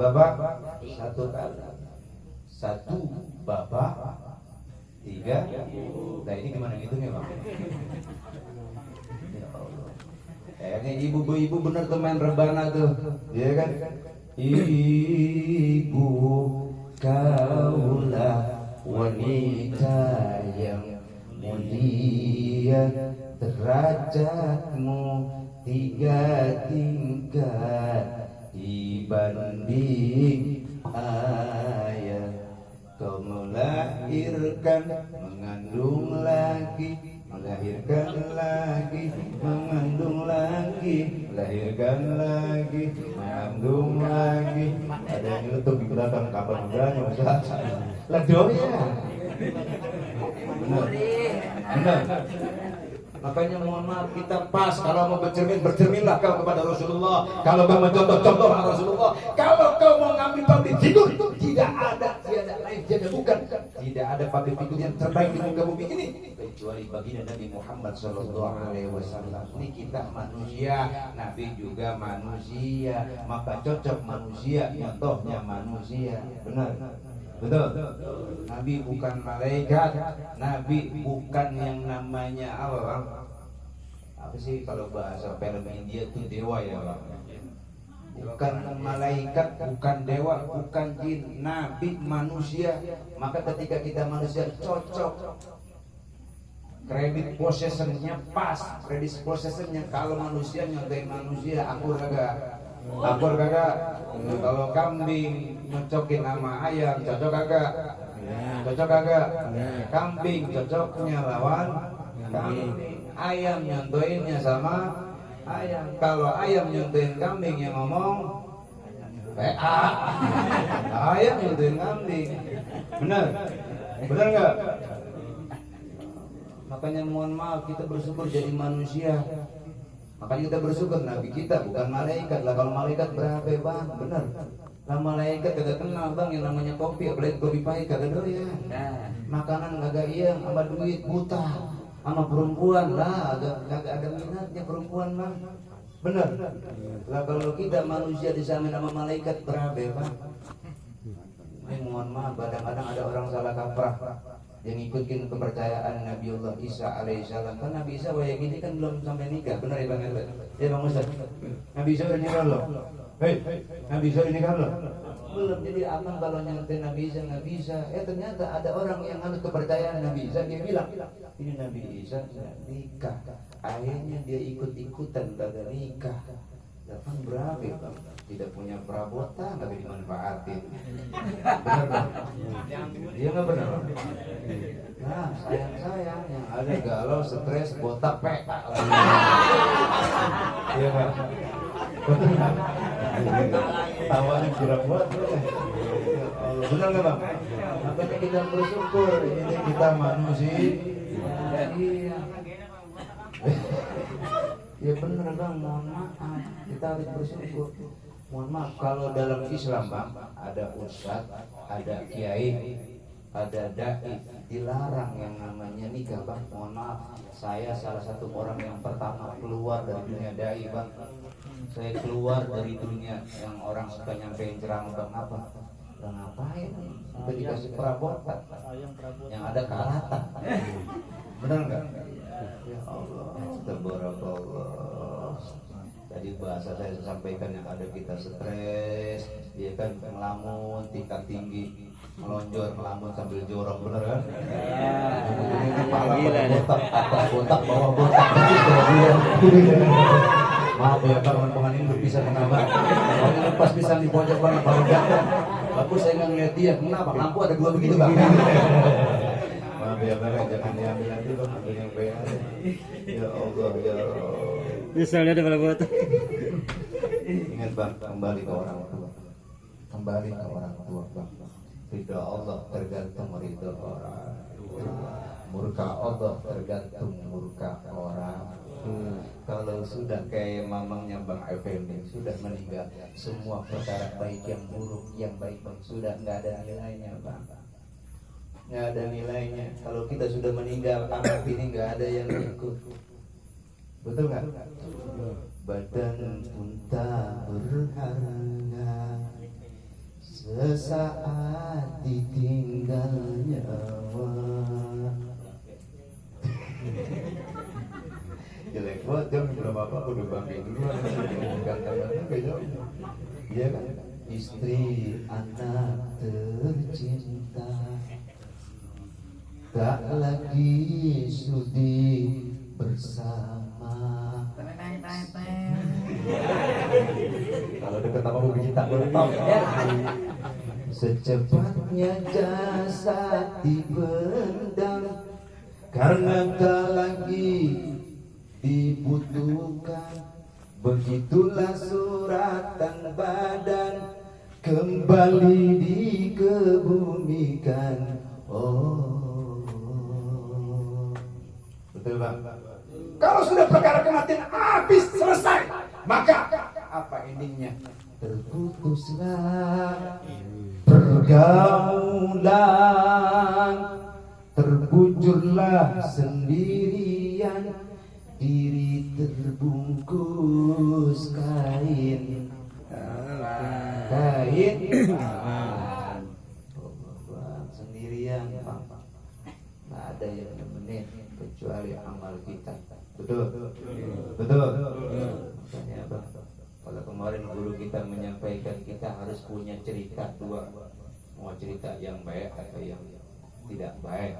Bapak satu kali. Satu bapak, tiga. Nah ini gimana ngitungnya Bang? Ya Allah. Kayaknya ibu-ibu bener tuh main rebana tuh, iya kan? Ibu kaulah wanita yang mulia, derajatmu 3 tingkat dibanding ayah. Kau melahirkan, mengandung lagi, melahirkan lagi, mengandung lagi, melahirkan lagi, mengandung lagi. Ada yang nyeletuk di belakang, kapan udahnya Ustaz? Lah doya. Benar. Benar. Makanya mohon maaf, kita pas kalau mau bercermin, bercerminlah kau kepada Rasulullah. Kalau kau mau contoh Rasulullah. Kalau kau mau ngambil public figure, tidak ada, tiada lain, tiada bukan. Tidak ada public figure yang terbaik di muka bumi ini kecuali baginda Nabi Muhammad SAW. Ini kita manusia, Nabi juga manusia, maka cocok manusia, contohnya manusia. Benar. Betul. Nabi bukan malaikat, Nabi bukan yang namanya apa sih kalau bahasa film India itu dewa ya Bang. Bukan malaikat, bukan dewa, bukan jin, Nabi manusia. Maka ketika kita manusia cocok, kredit possessionnya pas, kredit possessionnya kalau manusia nyontek manusia, akur kagak? Kalau kambing nyocokin sama ayam, cocok kagak? Cocok kagak? Kambing cocoknya lawan kambing. Ayam nyontoinnya sama ayam. Kalau ayam nyontoin kambing yang ngomong PA. Ayam nyontoin kambing. Benar? Benar nggak? Makanya mohon maaf, kita bersyukur jadi manusia. Makanya kita bersyukur Nabi kita bukan malaikat lah. Kalau malaikat berapa Bang? Benar. Lah malaikat kagak kenal Bang yang namanya kopi, apalagi kopi pahit kagak doyan. Nah, makanan kagak iya, sama duit buta, sama perempuan lah kagak ada minatnya perempuan Bang. Benar. Lah kalau kita manusia disamain sama malaikat berapa Bang? Ini mohon maaf, kadang-kadang ada orang salah kaprah yang ngikutin kepercayaan Nabiullah Isa alaihissalam. Kan Nabi Isa kayak gini kan belum sampai nikah, benar ya Bang Elbet? Ya Bang Ustaz, Nabi Isa udah nikah loh. Hei, Nabi Isa udah nikah loh. Belum, jadi abang kalau nyantai Nabi Isa nggak bisa. Ternyata ada orang yang anut kepercayaan Nabi Isa, dia bilang ini Nabi Isa nikah, akhirnya dia ikut-ikutan kagak nikah. Datang berapa Bang? Tidak punya perabotan, nggak dimanfaatin. Benar Bang? Iya nggak benar Bang? Nah sayang yang ada galau, stres, botak, pek. Iya Bang? Tawanya kira buat. Benar nggak Bang? Makanya kita bersyukur ini kita manusia. Iya. Ya benar Bang, mohon maaf, kita harus bersyukur. Mohon maaf, kalau dalam Islam Bang, ada ustadz, ada kiai, ada dai, dilarang yang namanya nikah Bang. Mohon maaf, saya salah satu orang yang pertama keluar dari dunia dai Bang. Saya keluar dari dunia yang orang suka nyampein ceramah Bang apa? Bang ngapain? Itu dikasih perabotan, yang ada karatan. Benar nggak? Ya Allah, tabarakallah. Tadi bahasa saya sampaikan yang ada kita stres, dia kan ngelamun tingkat tinggi, melonjor ngelamun sambil jorok, bener kan? Ini kepala botak, atas botak, bawah botak. Maaf ya kawan-kawan ini berpisah menambah. Kalau lepas pisang di pojok banget baru jatuh. Bagus saya nggak ngeliat dia, kenapa? Lampu ada 2 begitu Bang. Maaf ya Bang, jangan diambil nanti Bang, ambil yang bayar. Ya Allah, ya Allah. Misalnya ada berapa botak? Ingat Bang, kembali ke orang tua. Kembali ke orang tua Bang. Ridha Allah tergantung ridha orang tua. Murka Allah tergantung murka orang. Kalau sudah kayak mamangnya Bang Effendi sudah meninggal, semua perkara baik yang buruk, yang baik Bang sudah nggak ada nilainya Bang. Nggak ada nilainya. Kalau kita sudah meninggal, anak ini nggak ada yang ikut. Betul nggak? Badan pun tak berharga, sesaat ditinggal nyawa. Jelek banget jam berapa apa udah bangkit dulu ganteng-ganteng kayak jam. Iya kan? Istri, anak tercinta, tak lagi sudi bersama. Kalau deket apa bikin tak bertau ya. Secepatnya jasad dipendam karena tak lagi dibutuhkan. Begitulah suratan badan kembali dikebumikan. Oh, betul bang. Kalau sudah perkara kematian habis selesai, maka apa endingnya? Terputuslah pergaulan, terbujurlah sendirian, diri terbungkus kain. Sendirian, nggak ada yang nemenin kecuali amal kita. Betul, betul. Makanya apa? Kalau kemarin guru kita menyampaikan kita harus punya cerita dua, mau cerita yang baik atau yang tidak baik,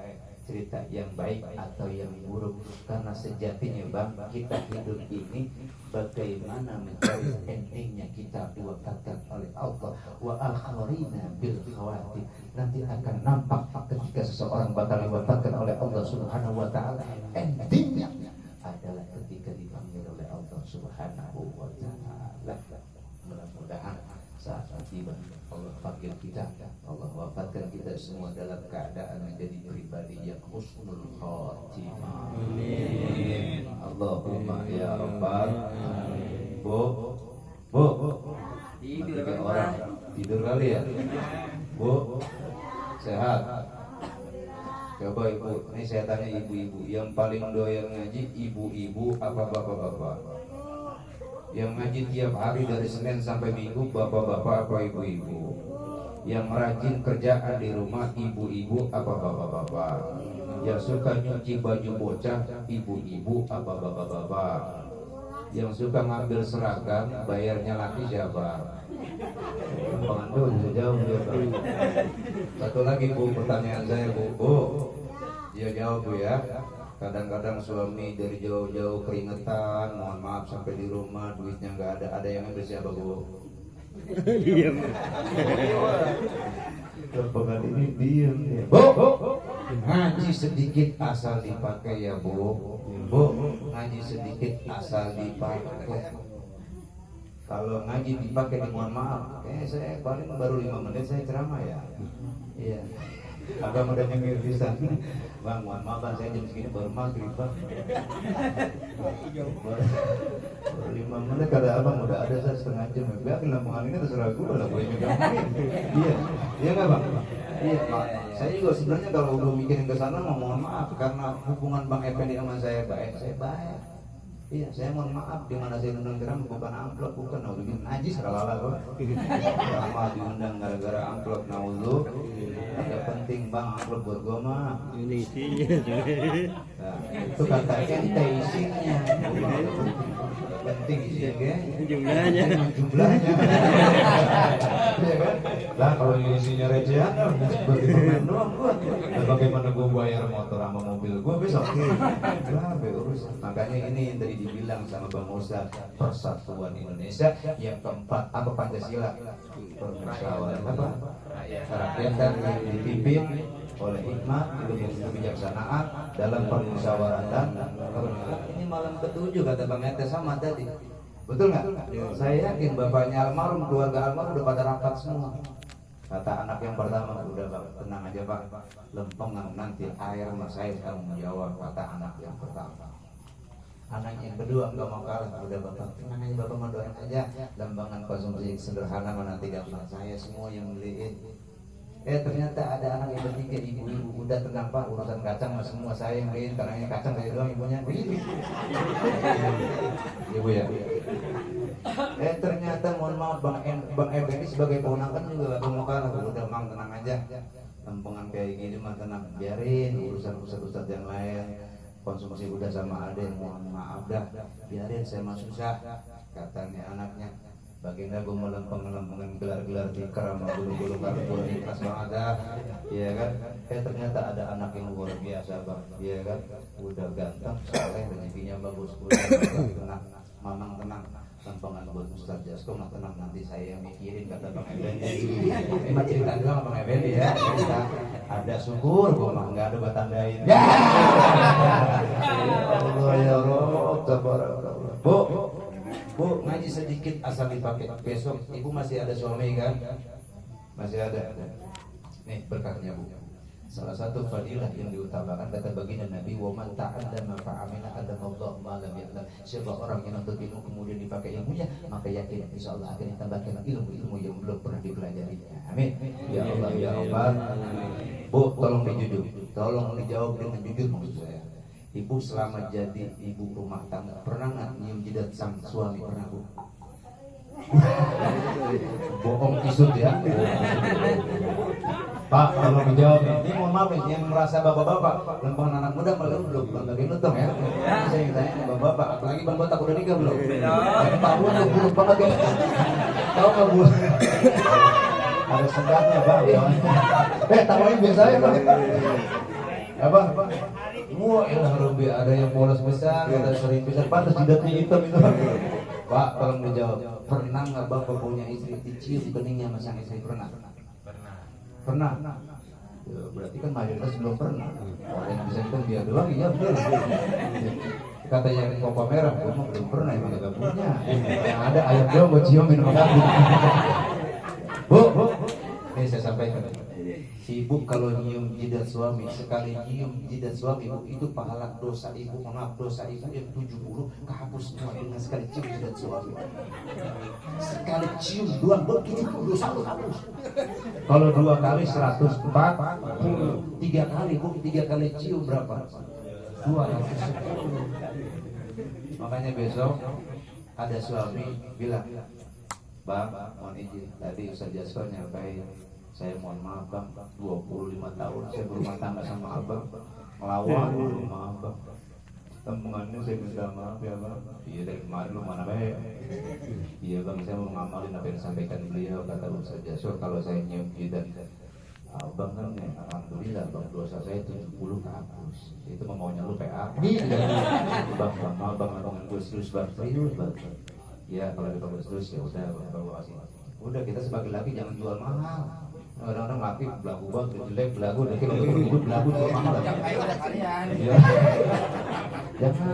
cerita yang baik atau yang buruk. Karena sejatinya bang, kita hidup ini bagaimana mencari endingnya kita diwakilkan oleh Allah. Wa akharina bil khawati. Nanti akan nampak ketika seseorang bakal diwakilkan oleh Allah Subhanahu wa taala. Endingnya adalah ketika dipanggil oleh Allah Subhanahu wa taala. Mudah-mudahan saat tiba Allah panggil kita, Allah wafatkan kita semua dalam keadaan menjadi pribadi yang husnul khatimah. Amin. Allahumma ya rabbal alamin. Bu, tiga orang tidur kali ya. Bu, sehat. Coba ibu, ini saya tanya ibu-ibu, yang paling doyan ngaji ibu-ibu apa bapak-bapak? Yang ngaji tiap hari dari Senin sampai Minggu bapak-bapak apa ibu-ibu? Yang rajin kerjaan di rumah ibu-ibu apa bapak-bapak? Yang suka nyuci baju bocah ibu-ibu apa bapak-bapak? Yang suka ngambil seragam bayarnya laki siapa? Pengandu bisa jauh ya Bang. Satu lagi Bu, pertanyaan saya Bu. Dia jawab Bu ya. Kadang-kadang suami dari jauh-jauh keringetan, mohon maaf sampai di rumah duitnya nggak ada yang ngambil siapa Bu? Diam. Kepegan ini diem ya. Bu, ngaji sedikit asal dipakai ya Bu. Bu, ngaji sedikit asal dipakai. Kalau ngaji dipakai mohon maaf, kayaknya saya paling baru 5 menit saya ceramah ya. Iya. Agak mudah nyengir pisan. Bang, mohon maaf Bang, saya jam segini baru maghrib Bang. Baru 5 menit kata abang udah ada saya setengah jam. Biar lampungan ini terserah gue lah, gue megang. Iya, iya nggak Bang? Iya Pak. Saya juga sebenarnya kalau belum mikirin ke sana mohon maaf karena hubungan Bang Effendi sama saya baik, saya baik. Iya, saya mohon maaf di mana saya undang ceramah bukan amplop, bukan bikin najis kalala kok. Ceramah diundang gara-gara amplop naudzu. Agak penting Bang amplop buat gua mah. Ini isinya. Nah, itu kata ente isinya. Penting isinya, Jumlahnya. jumlahnya. Iya kan? Lah kalau isinya recehan seperti permen doang gua. Nah, bagaimana gua bayar motor sama mobil gua besok? Lah, urus. Makanya ini yang tadi dibilang sama Bang Ustaz, Persatuan Indonesia yang keempat apa Pancasila? Permusyawaratan apa? Kerakyatan yang dipimpin oleh hikmah, ilmu kebijaksanaan dalam permusyawaratan. Ini malam ke-7 kata Bang Ete sama tadi. Betul nggak? Saya yakin bapaknya almarhum, keluarga almarhum udah pada rapat semua. Kata anak yang pertama, udah Bang, tenang aja Pak, lempengan nanti air mas saya tanggung jawab, kata anak yang pertama. Anak yang kedua nggak mau kalah, udah Bapak tenang aja Bapak mau doain aja, lempengan konsumsi sederhana nanti gampang saya semua yang beliin. Ternyata ada anak yang bertiga, ibu-ibu udah tenang Pak, urusan kacang mas semua saya yang beliin, karena yang kacang saya doang ibunya. Ibu ya. Ternyata mohon maaf Bang Effendi sebagai ponakan juga gak mau kalah, udah Mang tenang aja, lempengan kayak gini mah tenang, biarin urusan ustad yang lain. Konsumsi udah sama ada yang mohon maaf dah, biarin saya mah susah, katanya anaknya. Baginda gue melempeng-lempengan gelar-gelar tikar sama guru-guru kartu ikhlas bang ada, iya kan? Ternyata ada anak yang luar biasa bang, iya kan? Udah ganteng, soleh, rezekinya bagus, udah tenang, mamang tenang. Lempengan buat Ustaz Jasko nggak tenang, nanti saya yang mikirin kata Bang Effendi. Emang cerita dulu sama Bang Effendi ya, cerita ada syukur, gue mah nggak ada buat tandain. Ya Allah ya Rob, tabarakallah. Bu, ngaji sedikit asal dipakai. Besok ibu masih ada suami kan? Masih ada. Nih berkatnya bu. Salah satu fadilah yang diutamakan kata baginda Nabi, wa man ta'allama fa'amila adamallahu ma lam ya'lam. Siapa orang yang menuntut ilmu kemudian dipakai ilmunya, maka yakin insyaallah akan ditambahkan ilmu-ilmu yang belum pernah dipelajarinya. Amin. Ya Allah ya Allah. Bu, tolong dijujur. Tolong dijawab dengan jujur maksud saya. Ibu selama jadi ibu rumah tangga pernah nggak nyium jidat sang suami? Pernah bu? Bohong kisut ya. Pak, kalau dijawab ini mohon maaf yang merasa bapak-bapak lempengan anak muda malah belum bagi nutong ya. Saya yang tanya bapak-bapak, apalagi bang botak udah nikah belum? Pak Bu udah buruk banget ya. Tahu nggak bu? Ada sendaknya bang. Tawain biasa ya bang. Apa? Wah, elah Robi, ada yang bolos besar, ada sering besar, pantas jidatnya hitam itu. Pak, tolong dijawab. Pernah nggak bapak punya istri dicium keningnya sama sang istri? Pernah? Pernah. Ya, berarti kan mayoritas belum pernah. Orang yang bisa hitam dia doang, ya betul. Kata yang kopa merah, gue mah belum pernah, emang gak punya. Yang ada ayam doang gue cium minum kambing. Bu, ini saya sampaikan. Si ibu kalau nyium jidat suami, sekali nyium jidat suami ibu, itu pahala dosa ibu, maaf dosa ibu yang 70 kehapus semua dengan sekali cium jidat suami. Sekali cium doang 70 dosa lu hapus. Kalau 2 kali 140, 3 kali bu, 3 kali cium berapa? 210. Makanya besok ada suami bilang, Bang, mohon izin, tadi Ustaz Jasko nyampai, saya mohon maaf bang, 25 tahun saya berumah tangga sama abang, melawan rumah abang. Temannya saya minta maaf ya bang. Iya dari kemarin lu mana baik. Iya bang, saya mau ngamalin apa yang disampaikan beliau, kata Ustaz Jasko. Kalau saya nyium jidat abang kan ya, alhamdulillah bang, dosa saya 70 kehapus. Itu maunya lu PA. Bang, maaf bang, ngomongin gue serius bang, serius bang. Ya kalau dipanggil terus ya udah bawa sini. Udah, kita sebagai laki jangan jual mahal. Orang-orang laki belagu banget, jelek belagu, udah kita hidup belagu jual mahal.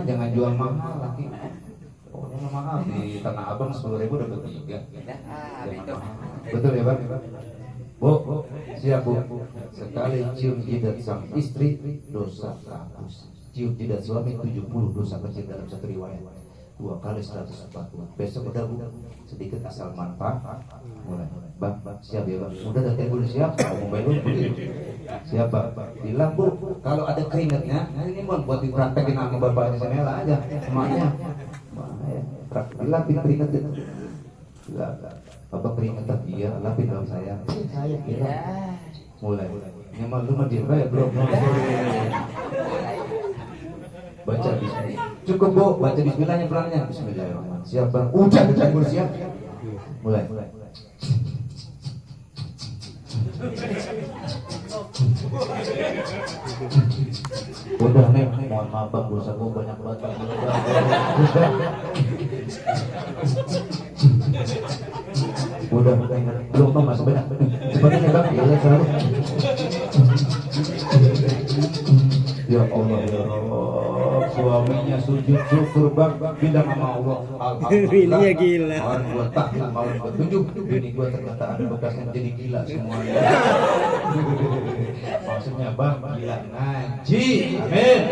Jangan jual mahal laki. Pokoknya mahal di Tanah Abang 10.000 dapat 3. Betul ya bang? Bu, siap bu. Sekali cium jidat sang istri dosa hapus. Cium jidat suami 70 dosa kecil dalam satu riwayat. 2 kali 140. Besok udah bu, sedikit asal manfaat. Mulai, bang, siap ya bang. Udah datang dulu siap. Mau mobil dulu begitu. Siap bang. Bilang bu, kalau ada keringatnya, nah ini bang buat dipraktekin sama bapaknya Semela aja, semuanya. Mana ya? Dilapin keringat itu. Bilang, bapak keringetan, iya, lapin dong saya. Saya bilang. Mulai. Nyaman lu mah diem ya belum. Baca bismillah. Cukup bu, baca bismillahnya pelannya. Bismillahirrahmanirrahim. Siap bang. Udah campur siap. Mulai. Udah nih, mohon maaf bang, dosa gue banyak banget bang. Udah, belum bang, masih banyak. Sebenarnya bang, iya selalu. Ya Allah, ya Allah, suaminya sujud syukur bang, bilang sama Allah, alhamdulillah. Ini gila. Orang gua tahta malam ketujuh, bini gua ternyata ada bekasnya jadi gila semuanya. Maksudnya bang, gila ngaji, amin.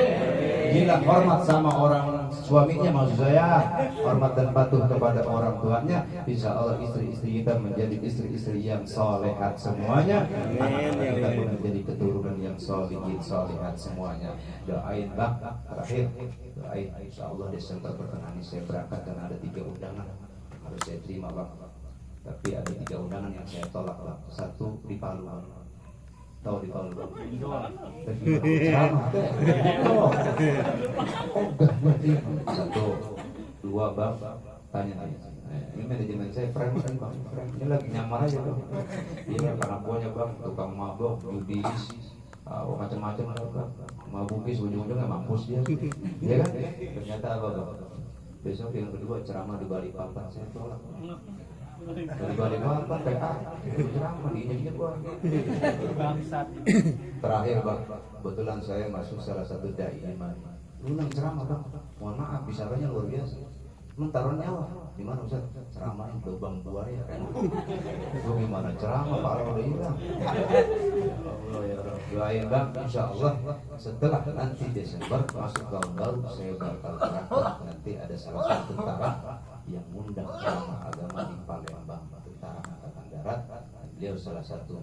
Gila hormat sama orang suaminya, maksud saya hormat dan patuh kepada orang tuanya. Insya Allah istri-istri kita menjadi istri-istri yang solehat semuanya. Anak-anak kita pun menjadi keturunan yang solihin, solehat semuanya. Doain bang, terakhir doain insya Allah Desember pertengahan ini saya berangkat dan ada 3 undangan harus saya terima bang. Tapi ada 3 undangan yang saya tolak bang. 1 di Palu bang. Tahu di Palu bang? Sama teh. Oh, 1, 2 bang. Tanya. Ini manajemen saya friend bang, ini lagi nyamar aja bang. Iya karena buahnya bang, tukang mabok, judi, macam-macam bang. Mabukis ujung-ujungnya mampus dia. Iya kan? Ternyata apa bang? Besok yang kedua ceramah di Balikpapan saya tolak. Dari Balikpapan PA ceramah di ini gua. Bangsat. Terakhir bang, kebetulan saya masuk salah satu dai iman. Lu nang ceramah bang, mohon maaf bicaranya luar biasa. Lu taruh nyawa, gimana Ustaz? Ceramah yang lubang buaya kan? Lu gimana ceramah? Parah udah hilang. Ya Allah ya Rabb, doain bang, insya Allah setelah nanti Desember masuk tahun baru saya bakal berangkat. Nanti ada salah satu tentara yang mengundang ceramah agama di Palembang, tentara angkatan darat. Beliau salah satu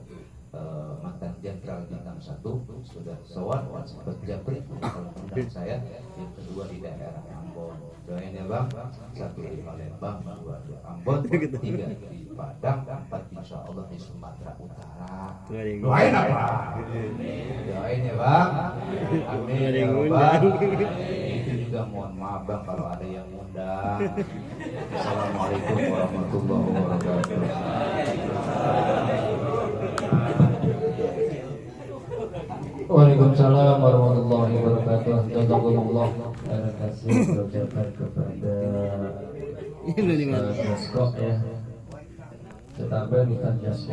mantan jenderal bintang 1 sudah sowan sempat Japri kalau mengundang saya. Yang kedua di daerah Ambon, doain ya bang, 1 di Palembang, 2 di Ambon, 3 di Padang, 4 insya Allah di Sumatera Utara. Doain apa? Doain ya bang, amin ya bang. Itu juga mohon maaf bang kalau ada yang undang. Assalamualaikum warahmatullahi wabarakatuh. Waalaikumsalam warahmatullahi wabarakatuh. Jazakumullah. Terima kasih ucapkan kepada Ustaz Jasko ya. Tetapi Ustaz Jasko